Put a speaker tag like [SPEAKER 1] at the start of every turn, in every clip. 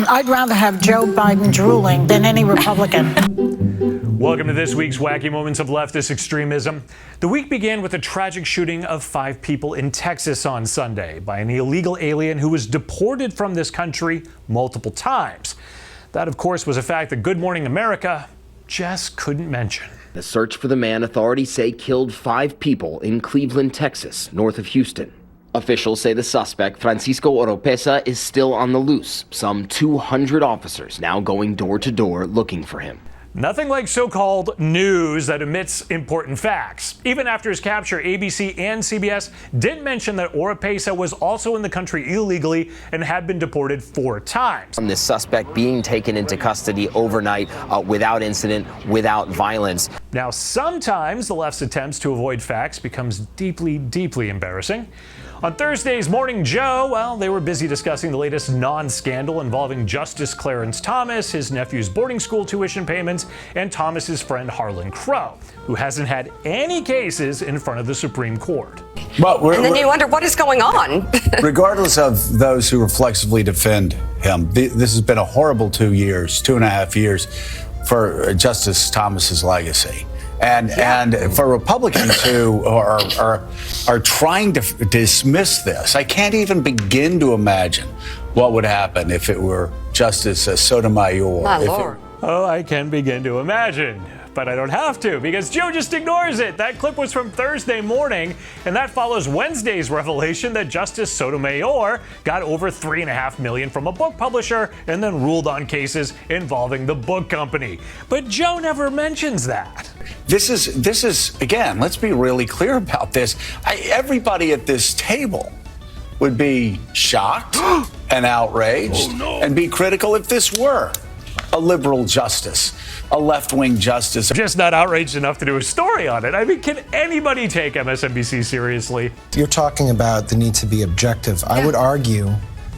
[SPEAKER 1] I'd rather have Joe Biden drooling than any Republican.
[SPEAKER 2] Welcome to this week's Wacky Moments of Leftist Extremism. The week began with a tragic shooting of 5 people in Texas on Sunday by an illegal alien who was deported from this country multiple times. That, of course, was a fact that Good Morning America just couldn't mention.
[SPEAKER 3] The search for the man authorities say killed 5 people in Cleveland, Texas, north of Houston. Officials say the suspect, Francisco Oropesa, is still on the loose. Some 200 officers now going door to door looking for him.
[SPEAKER 2] Nothing like so-called news that omits important facts. Even after his capture, ABC and CBS didn't mention that Oropesa was also in the country illegally and had been deported 4 times.
[SPEAKER 3] This suspect being taken into custody overnight without incident, without violence.
[SPEAKER 2] Now, sometimes the left's attempts to avoid facts becomes deeply, deeply embarrassing. On Thursday's Morning Joe, well, they were busy discussing the latest non-scandal involving Justice Clarence Thomas, his nephew's boarding school tuition payments, and Thomas's friend Harlan Crow, who hasn't had any cases in front of the Supreme Court.
[SPEAKER 4] But
[SPEAKER 5] and then you wonder what is going on.
[SPEAKER 4] Regardless of those who reflexively defend him, this has been a horrible 2.5 years for Justice Thomas's legacy. And for Republicans who are trying to dismiss this, I can't even begin to imagine what would happen if it were Justice Sotomayor.
[SPEAKER 5] My Lord.
[SPEAKER 2] Oh, I can begin to imagine, but I don't have to because Joe just ignores it. That clip was from Thursday morning, and that follows Wednesday's revelation that Justice Sotomayor got over $3.5 million from a book publisher and then ruled on cases involving the book company. But Joe never mentions that.
[SPEAKER 4] This is again, let's be really clear about this. Everybody at this table would be shocked and outraged and be critical if this were a liberal justice, a left-wing justice.
[SPEAKER 2] Just not outraged enough to do a story on it. I mean, can anybody take MSNBC seriously?
[SPEAKER 6] You're talking about the need to be objective. Yeah. I would argue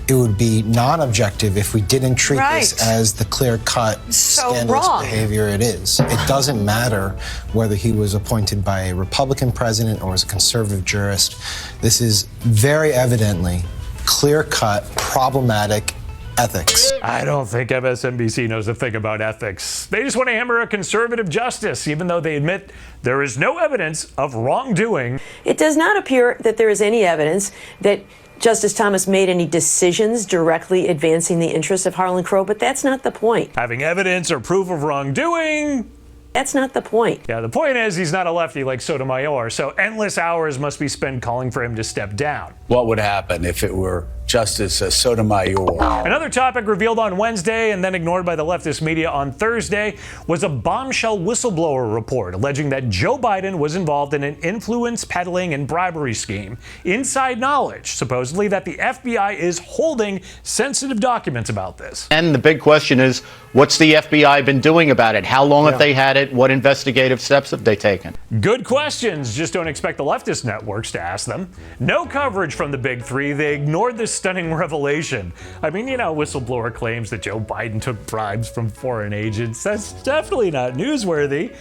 [SPEAKER 6] it would be non-objective if we didn't treat this as the clear-cut, scandalous behavior it is. It doesn't matter whether he was appointed by a Republican president or as a conservative jurist. This is very evidently clear-cut, problematic ethics.
[SPEAKER 2] I don't think MSNBC knows a thing about ethics. They just want to hammer a conservative justice, even though they admit there is no evidence of wrongdoing.
[SPEAKER 7] It does not appear that there is any evidence that Justice Thomas made any decisions directly advancing the interests of Harlan Crow, but that's not the point.
[SPEAKER 2] Having evidence or proof of wrongdoing,
[SPEAKER 7] that's not the point.
[SPEAKER 2] Yeah, the point is he's not a lefty like Sotomayor, so endless hours must be spent calling for him to step down.
[SPEAKER 4] What would happen if it were Justice Sotomayor?
[SPEAKER 2] Another topic revealed on Wednesday and then ignored by the leftist media on Thursday was a bombshell whistleblower report alleging that Joe Biden was involved in an influence peddling and bribery scheme. Inside knowledge, supposedly, that the FBI is holding sensitive documents about this.
[SPEAKER 8] And the big question is, what's the FBI been doing about it? How long have they had it? What investigative steps have they taken?
[SPEAKER 2] Good questions. Just don't expect the leftist networks to ask them. No coverage from the big three. They ignored this stunning revelation. I mean, you know, whistleblower claims that Joe Biden took bribes from foreign agents. That's definitely not newsworthy.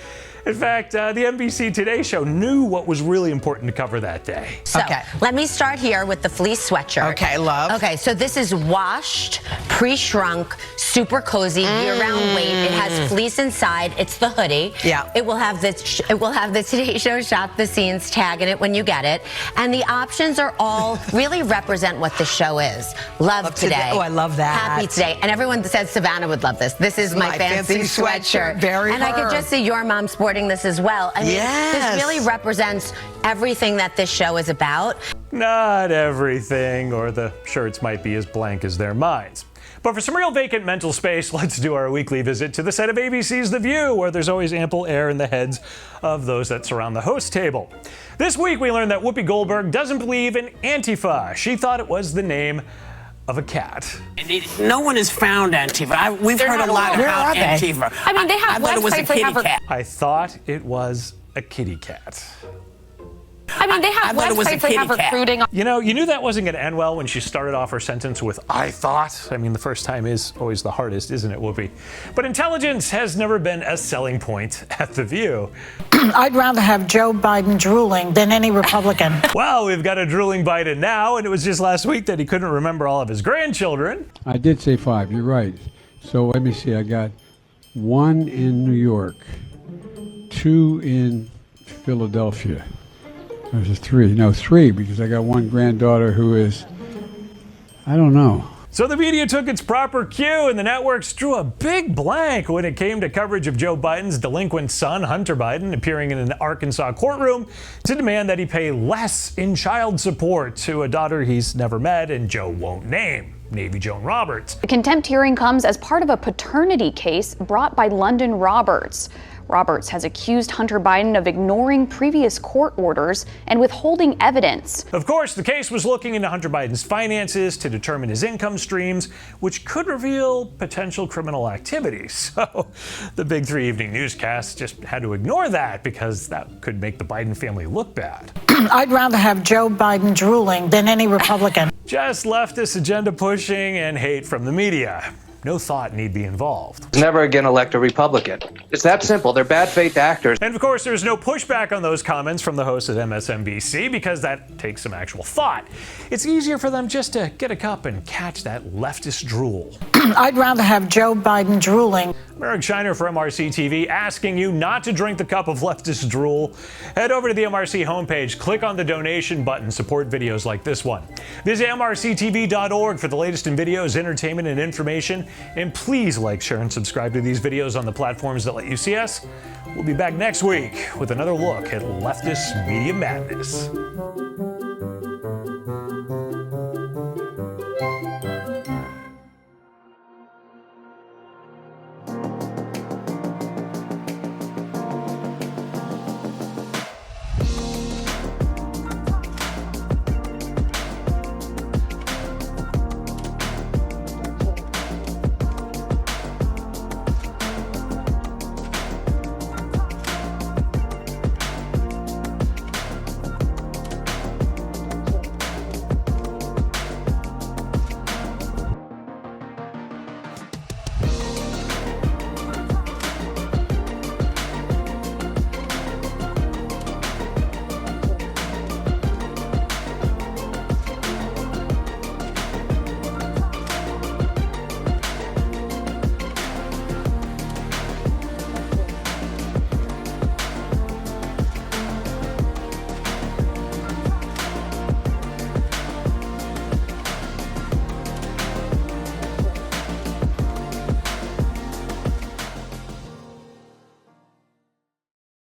[SPEAKER 2] In fact, the NBC Today show knew what was really important to cover that day.
[SPEAKER 9] So, let me start here with the fleece sweatshirt.
[SPEAKER 5] Okay, love.
[SPEAKER 9] Okay, so this is washed, pre-shrunk, super cozy, year-round weight. It has fleece inside. It's the hoodie.
[SPEAKER 5] Yeah.
[SPEAKER 9] It will have the Today Show shot the scenes tag in it when you get it. And the options are all really represent what the show is. Love today.
[SPEAKER 5] Oh, I love that.
[SPEAKER 9] Happy today. And everyone said Savannah would love this. This is my fancy sweatshirt.
[SPEAKER 5] Very
[SPEAKER 9] And I could just see your mom sporting this as well. I mean, this really represents everything that this show is about.
[SPEAKER 2] Not everything, or the shirts might be as blank as their minds. But for some real vacant mental space, let's do our weekly visit to the set of ABC's The View, where there's always ample air in the heads of those that surround the host table. This week, we learned that Whoopi Goldberg doesn't believe in Antifa. She thought it was the name of a cat.
[SPEAKER 10] No one has found Antifa. We've heard a lot about Antifa.
[SPEAKER 5] I mean, they have
[SPEAKER 10] I thought it was a kitty cat.
[SPEAKER 2] I thought it was a kitty cat.
[SPEAKER 11] I mean, they have websites that have recruiting.
[SPEAKER 2] You know, you knew that wasn't going to end well when she started off her sentence with, "I thought." I mean, the first time is always the hardest, isn't it, Whoopi? But intelligence has never been a selling point at The View.
[SPEAKER 1] I'd rather have Joe Biden drooling than any Republican.
[SPEAKER 2] Well, we've got a drooling Biden now, and it was just last week that he couldn't remember all of his grandchildren.
[SPEAKER 12] I did say 5, you're right. So let me see, I got 1 in New York, 2 in Philadelphia. There's 3 because I got 1 granddaughter who is, I don't know.
[SPEAKER 2] So the media took its proper cue, and the networks drew a big blank when it came to coverage of Joe Biden's delinquent son, Hunter Biden, appearing in an Arkansas courtroom to demand that he pay less in child support to a daughter he's never met and Joe won't name, Navy Joan Roberts.
[SPEAKER 11] The contempt hearing comes as part of a paternity case brought by London Roberts. Roberts has accused Hunter Biden of ignoring previous court orders and withholding evidence.
[SPEAKER 2] Of course, the case was looking into Hunter Biden's finances to determine his income streams, which could reveal potential criminal activity. So the Big 3 evening newscast just had to ignore that because that could make the Biden family look bad.
[SPEAKER 1] I'd rather have Joe Biden drooling than any Republican.
[SPEAKER 2] Just leftist agenda pushing and hate from the media. No thought need be involved.
[SPEAKER 13] Never again elect a Republican. It's that simple. They're bad faith actors.
[SPEAKER 2] And of course, there's no pushback on those comments from the hosts of MSNBC because that takes some actual thought. It's easier for them just to get a cup and catch that leftist drool.
[SPEAKER 1] I'd rather have Joe Biden drooling.
[SPEAKER 2] Eric Shiner for MRC-TV asking you not to drink the cup of leftist drool. Head over to the MRC homepage, click on the donation button, support videos like this one. Visit MRCTV.org for the latest in videos, entertainment, and information. And please like, share, and subscribe to these videos on the platforms that let you see us. We'll be back next week with another look at leftist media madness.